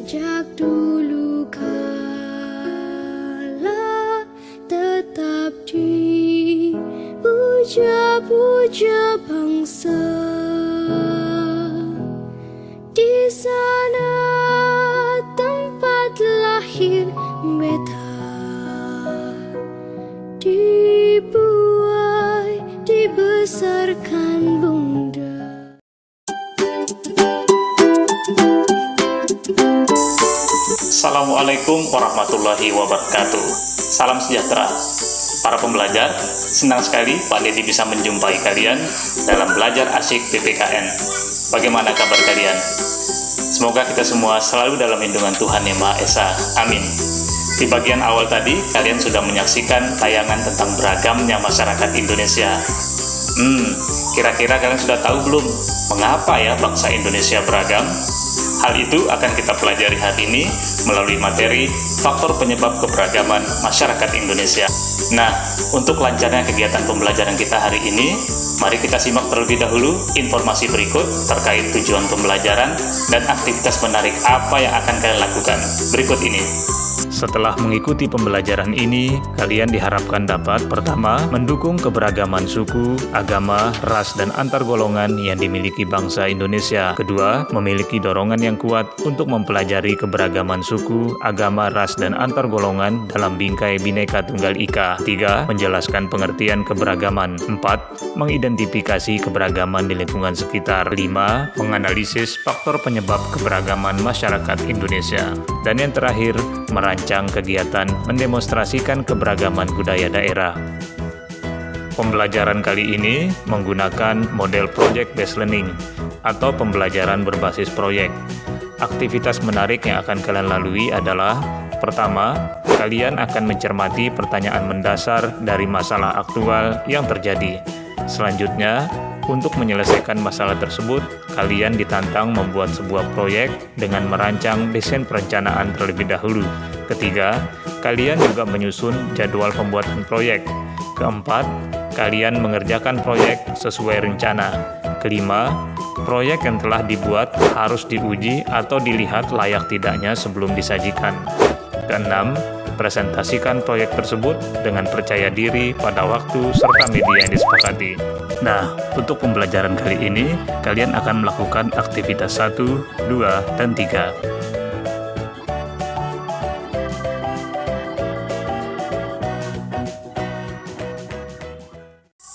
Sejak dulu kala tetap dipuja-puja bangsa. Di sana tempat lahir beta, dibuai, dibesarkan bunda. Assalamualaikum warahmatullahi wabarakatuh. Salam sejahtera. Para pembelajar, senang sekali Pak Dedi bisa menjumpai kalian dalam belajar asyik PPKN. Bagaimana kabar kalian? Semoga kita semua selalu dalam lindungan Tuhan Yang Maha Esa. Amin. Di bagian awal tadi, kalian sudah menyaksikan tayangan tentang beragamnya masyarakat Indonesia. Kira-kira kalian sudah tahu belum mengapa ya bangsa Indonesia beragam? Hal itu akan kita pelajari hari ini melalui materi faktor penyebab keberagaman masyarakat Indonesia. Nah, untuk lancarnya kegiatan pembelajaran kita hari ini, mari kita simak terlebih dahulu informasi berikut terkait tujuan pembelajaran dan aktivitas menarik apa yang akan kalian lakukan berikut ini. Setelah mengikuti pembelajaran ini, kalian diharapkan dapat pertama, mendukung keberagaman suku, agama, ras, dan antar golongan yang dimiliki bangsa Indonesia. Kedua, memiliki dorongan yang kuat untuk mempelajari keberagaman suku, agama, ras, dan antar golongan dalam bingkai Bhinneka Tunggal Ika. Tiga, menjelaskan pengertian keberagaman. Empat, mengidentifikasi keberagaman di lingkungan sekitar. Lima, menganalisis faktor penyebab keberagaman masyarakat Indonesia. Dan yang terakhir, merancang kegiatan mendemonstrasikan keberagaman budaya daerah. Pembelajaran kali ini menggunakan model Project Based Learning atau pembelajaran berbasis proyek. Aktivitas menarik yang akan kalian lalui adalah: pertama, kalian akan mencermati pertanyaan mendasar dari masalah aktual yang terjadi. Selanjutnya, untuk menyelesaikan masalah tersebut, kalian ditantang membuat sebuah proyek dengan merancang desain perencanaan terlebih dahulu. Ketiga, kalian juga menyusun jadwal pembuatan proyek. Keempat, kalian mengerjakan proyek sesuai rencana. Kelima, proyek yang telah dibuat harus diuji atau dilihat layak tidaknya sebelum disajikan. Keenam, presentasikan proyek tersebut dengan percaya diri pada waktu serta media yang disepakati. Nah, untuk pembelajaran kali ini, kalian akan melakukan aktivitas 1, 2, dan 3.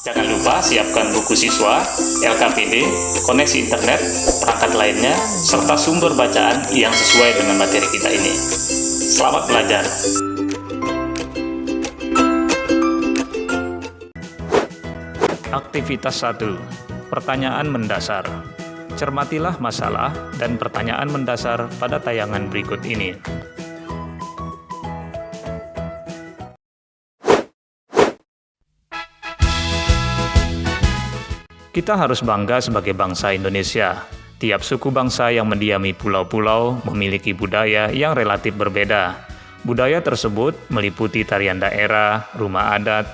Jangan lupa siapkan buku siswa, LKPD, koneksi internet, perangkat lainnya, serta sumber bacaan yang sesuai dengan materi kita ini. Selamat belajar! Aktivitas 1. Pertanyaan mendasar. Cermatilah masalah dan pertanyaan mendasar pada tayangan berikut ini. Kita harus bangga sebagai bangsa Indonesia. Tiap suku bangsa yang mendiami pulau-pulau memiliki budaya yang relatif berbeda. Budaya tersebut meliputi tarian daerah, rumah adat,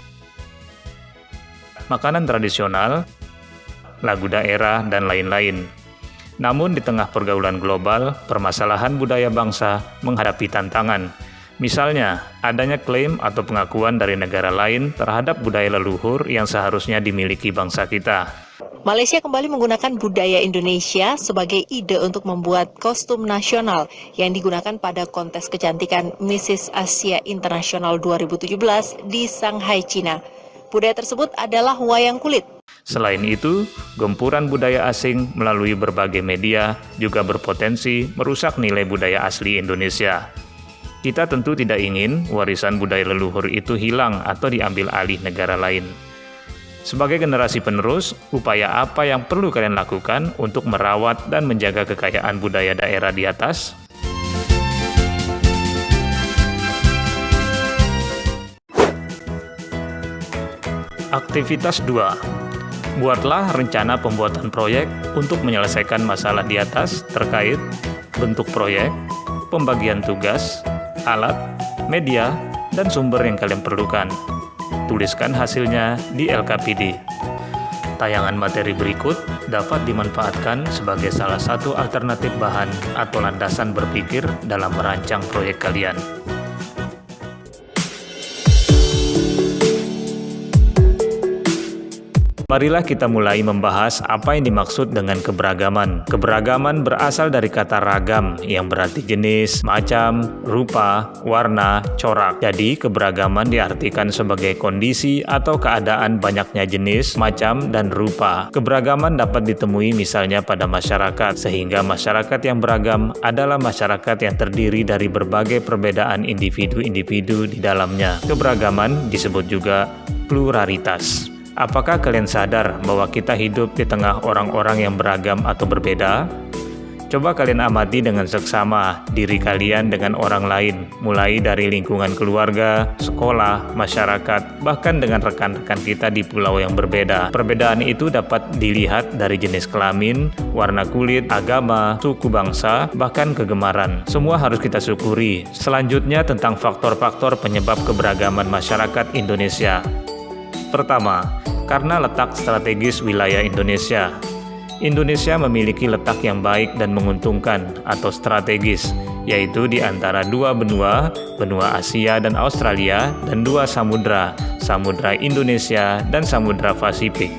makanan tradisional, lagu daerah, dan lain-lain. Namun di tengah pergaulan global, permasalahan budaya bangsa menghadapi tantangan. Misalnya, adanya klaim atau pengakuan dari negara lain terhadap budaya leluhur yang seharusnya dimiliki bangsa kita. Malaysia kembali menggunakan budaya Indonesia sebagai ide untuk membuat kostum nasional yang digunakan pada kontes kecantikan Mrs. Asia International 2017 di Shanghai, China. Budaya tersebut adalah wayang kulit. Selain itu, gempuran budaya asing melalui berbagai media juga berpotensi merusak nilai budaya asli Indonesia. Kita tentu tidak ingin warisan budaya leluhur itu hilang atau diambil alih negara lain. Sebagai generasi penerus, upaya apa yang perlu kalian lakukan untuk merawat dan menjaga kekayaan budaya daerah di atas? Aktivitas 2. Buatlah rencana pembuatan proyek untuk menyelesaikan masalah di atas terkait bentuk proyek, pembagian tugas, alat, media, dan sumber yang kalian perlukan. Tuliskan hasilnya di LKPD. Tayangan materi berikut dapat dimanfaatkan sebagai salah satu alternatif bahan atau landasan berpikir dalam merancang proyek kalian. Marilah kita mulai membahas apa yang dimaksud dengan keberagaman. Keberagaman berasal dari kata ragam yang berarti jenis, macam, rupa, warna, corak. Jadi, keberagaman diartikan sebagai kondisi atau keadaan banyaknya jenis, macam, dan rupa. Keberagaman dapat ditemui misalnya pada masyarakat, sehingga masyarakat yang beragam adalah masyarakat yang terdiri dari berbagai perbedaan individu-individu di dalamnya. Keberagaman disebut juga pluralitas. Apakah kalian sadar bahwa kita hidup di tengah orang-orang yang beragam atau berbeda? Coba kalian amati dengan seksama diri kalian dengan orang lain, mulai dari lingkungan keluarga, sekolah, masyarakat, bahkan dengan rekan-rekan kita di pulau yang berbeda. Perbedaan itu dapat dilihat dari jenis kelamin, warna kulit, agama, suku bangsa, bahkan kegemaran. Semua harus kita syukuri. Selanjutnya tentang faktor-faktor penyebab keberagaman masyarakat Indonesia. Pertama, karena letak strategis wilayah Indonesia. Indonesia memiliki letak yang baik dan menguntungkan atau strategis, yaitu di antara dua benua, benua Asia dan Australia, dan dua samudra, Samudra Indonesia dan Samudra Pasifik.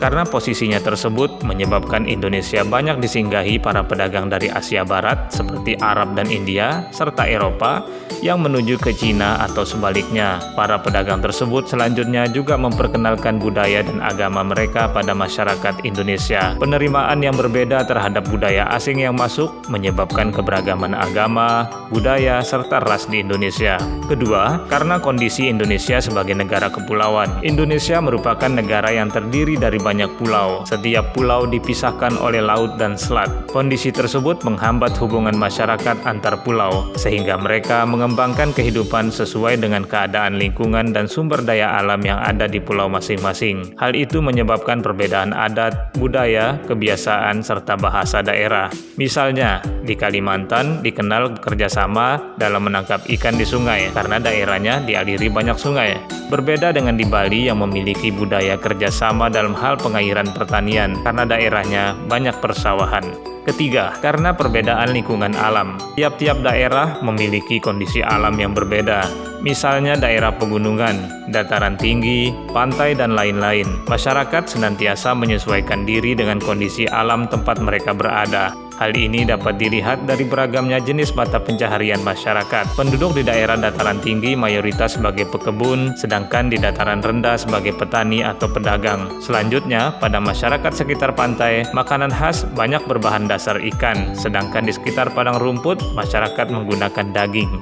Karena posisinya tersebut menyebabkan Indonesia banyak disinggahi para pedagang dari Asia Barat seperti Arab dan India, serta Eropa yang menuju ke Cina atau sebaliknya. Para pedagang tersebut selanjutnya juga memperkenalkan budaya dan agama mereka pada masyarakat Indonesia. Penerimaan yang berbeda terhadap budaya asing yang masuk menyebabkan keberagaman agama, budaya, serta ras di Indonesia. Kedua, karena kondisi Indonesia sebagai negara kepulauan. Indonesia merupakan negara yang terdiri dari banyak pulau. Setiap pulau dipisahkan oleh laut dan selat. Kondisi tersebut menghambat hubungan masyarakat antar pulau, sehingga mereka mengembangkan kehidupan sesuai dengan keadaan lingkungan dan sumber daya alam yang ada di pulau masing-masing. Hal itu menyebabkan perbedaan adat, budaya, kebiasaan, serta bahasa daerah. Misalnya, di Kalimantan dikenal kerjasama dalam menangkap ikan di sungai karena daerahnya dialiri banyak sungai. Berbeda dengan di Bali yang memiliki budaya kerjasama dalam hal pengairan pertanian karena daerahnya banyak persawahan. Ketiga, karena perbedaan lingkungan alam. Tiap-tiap daerah memiliki kondisi alam yang berbeda. Misalnya daerah pegunungan, dataran tinggi, pantai, dan lain-lain. Masyarakat senantiasa menyesuaikan diri dengan kondisi alam tempat mereka berada. Hal ini dapat dilihat dari beragamnya jenis mata pencaharian masyarakat. Penduduk di daerah dataran tinggi mayoritas sebagai pekebun, sedangkan di dataran rendah sebagai petani atau pedagang. Selanjutnya, pada masyarakat sekitar pantai, makanan khas banyak berbahan dasar ikan, sedangkan di sekitar padang rumput, masyarakat menggunakan daging.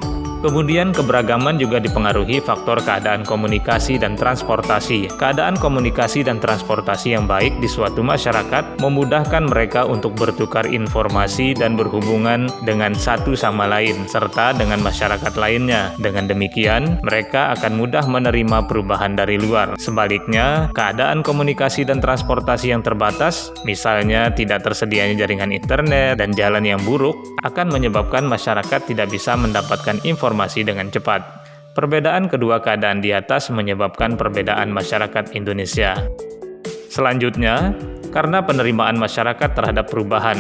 Kemudian keberagaman juga dipengaruhi faktor keadaan komunikasi dan transportasi. Keadaan komunikasi dan transportasi yang baik di suatu masyarakat memudahkan mereka untuk bertukar informasi dan berhubungan dengan satu sama lain, serta dengan masyarakat lainnya. Dengan demikian, mereka akan mudah menerima perubahan dari luar. Sebaliknya, keadaan komunikasi dan transportasi yang terbatas, misalnya tidak tersedianya jaringan internet dan jalan yang buruk, akan menyebabkan masyarakat tidak bisa mendapatkan informasi dengan cepat. Perbedaan kedua keadaan di atas menyebabkan perbedaan masyarakat Indonesia. Selanjutnya, karena penerimaan masyarakat terhadap perubahan.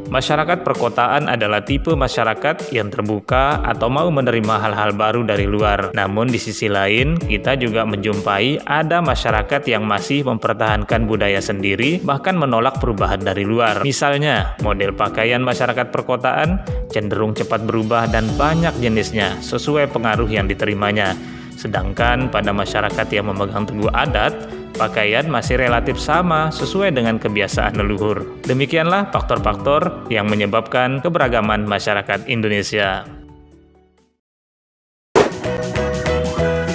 Masyarakat perkotaan adalah tipe masyarakat yang terbuka atau mau menerima hal-hal baru dari luar. Namun di sisi lain, kita juga menjumpai ada masyarakat yang masih mempertahankan budaya sendiri, bahkan menolak perubahan dari luar. Misalnya, model pakaian masyarakat perkotaan cenderung cepat berubah dan banyak jenisnya sesuai pengaruh yang diterimanya. Sedangkan pada masyarakat yang memegang teguh adat, pakaian masih relatif sama sesuai dengan kebiasaan leluhur. Demikianlah faktor-faktor yang menyebabkan keberagaman masyarakat Indonesia.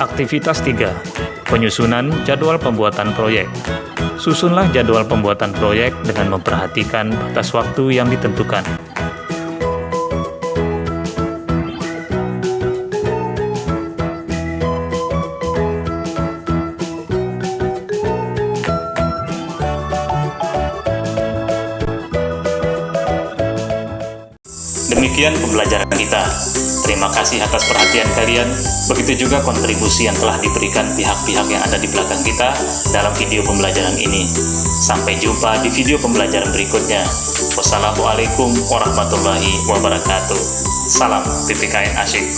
Aktivitas 3. Penyusunan jadwal pembuatan proyek. Susunlah jadwal pembuatan proyek dengan memperhatikan batas waktu yang ditentukan. Demikian pembelajaran kita. Terima kasih atas perhatian kalian, begitu juga kontribusi yang telah diberikan pihak-pihak yang ada di belakang kita dalam video pembelajaran ini. Sampai jumpa di video pembelajaran berikutnya. Wassalamualaikum warahmatullahi wabarakatuh. Salam PPKN Asyik.